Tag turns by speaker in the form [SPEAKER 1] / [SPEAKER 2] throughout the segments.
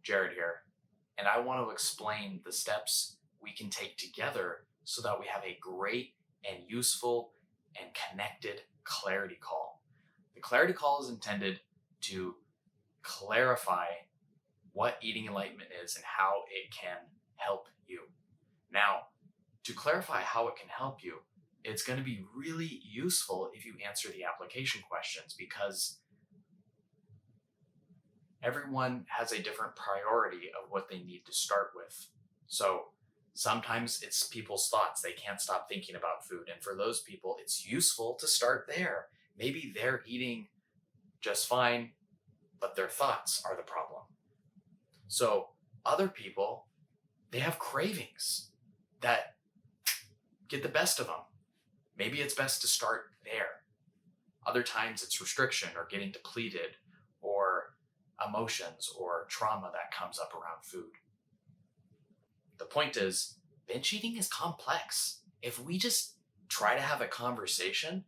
[SPEAKER 1] Jared here, and I want to explain the steps we can take together so that we have a great and useful and connected clarity call. The clarity call is intended to clarify what eating enlightenment is and how it can help you. Now, to clarify how it can help you, it's going to be really useful if you answer the application questions because everyone has a different priority of what they need to start with. So sometimes it's people's thoughts. They can't stop thinking about food. And for those people, it's useful to start there. Maybe they're eating just fine, but their thoughts are the problem. So other people, they have cravings that get the best of them. Maybe it's best to start there. Other times it's restriction or getting depleted or emotions or trauma that comes up around food. The point is, binge eating is complex. If we just try to have a conversation,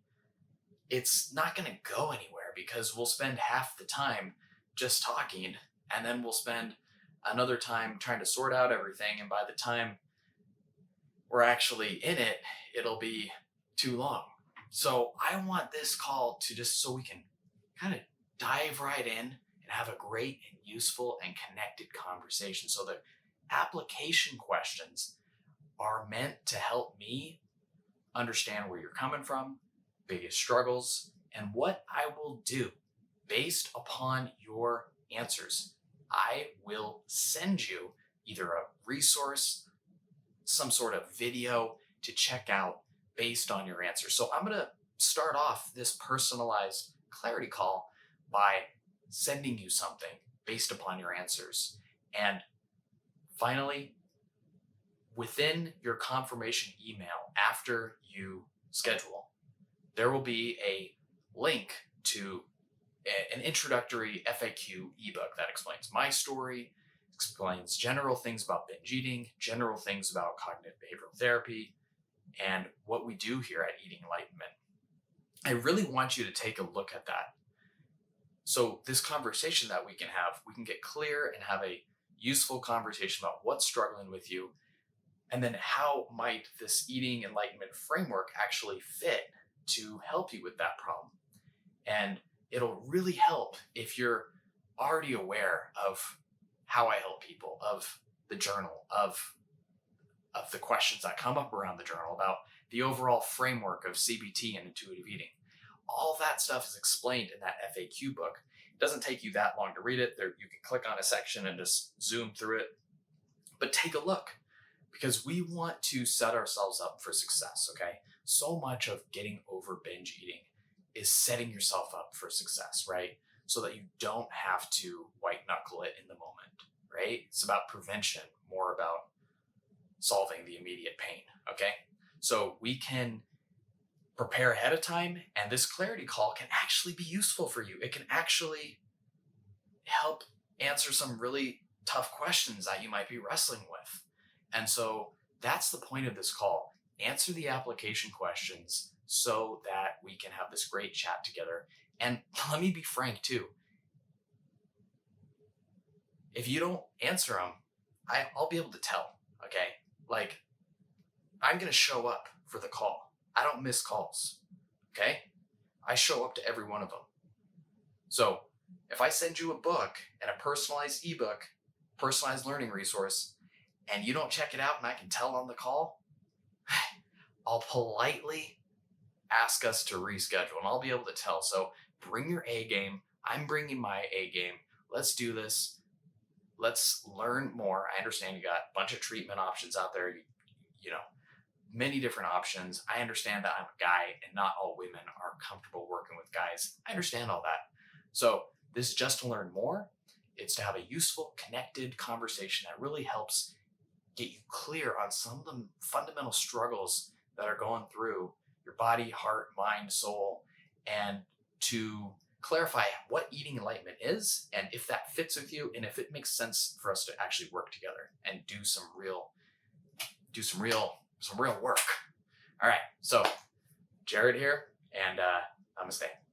[SPEAKER 1] it's not going to go anywhere because we'll spend half the time just talking and then we'll spend another time trying to sort out everything. And by the time we're actually in it, it'll be too long. So I want this call to just so we can kind of dive right in and have a great and useful and connected conversation. So the application questions are meant to help me understand where you're coming from, biggest struggles, and what I will do based upon your answers. I will send you either a resource, some sort of video to check out based on your answers. So I'm going to start off this personalized clarity call by sending you something based upon your answers. And finally, within your confirmation email after you schedule, there will be a link to an introductory FAQ ebook that explains my story, explains general things about binge eating, general things about cognitive behavioral therapy, and what we do here at Eating Enlightenment. I really want you to take a look at that. So this conversation that we can get clear and have a useful conversation about what's struggling with you, and then how might this Eating Enlightenment framework actually fit to help you with that problem. And it'll really help if you're already aware of how I help people, of the journal, of the questions that come up around the journal, about the overall framework of CBT and intuitive eating. All that stuff is explained in that FAQ book. It doesn't take you that long to read it. There, you can click on a section and just zoom through it. But take a look, because we want to set ourselves up for success, okay? So much of getting over binge eating is setting yourself up for success, right? So that you don't have to white knuckle it in the moment, right? It's about prevention, more about solving the immediate pain, okay? So we can prepare ahead of time, and this clarity call can actually be useful for you. It can actually help answer some really tough questions that you might be wrestling with. And so that's the point of this call. Answer the application questions so that we can have this great chat together. And let me be frank too. If you don't answer them, I'll be able to tell, okay? Like, I'm going to show up for the call. I don't miss calls, okay? I show up to every one of them. So if I send you a book and a personalized ebook, personalized learning resource, and you don't check it out and I can tell on the call, I'll politely ask us to reschedule and I'll be able to tell. So bring your A game. I'm bringing my A game. Let's do this. Let's learn more. I understand you got a bunch of treatment options out there, you know, many different options. I understand that I'm a guy and not all women are comfortable working with guys. I understand all that. So this is just to learn more. It's to have a useful, connected conversation that really helps get you clear on some of the fundamental struggles that are going through your body, heart, mind, soul, and to clarify what eating enlightenment is and if that fits with you and if it makes sense for us to actually work together and do some real work. All right, so Jared here, and namaste.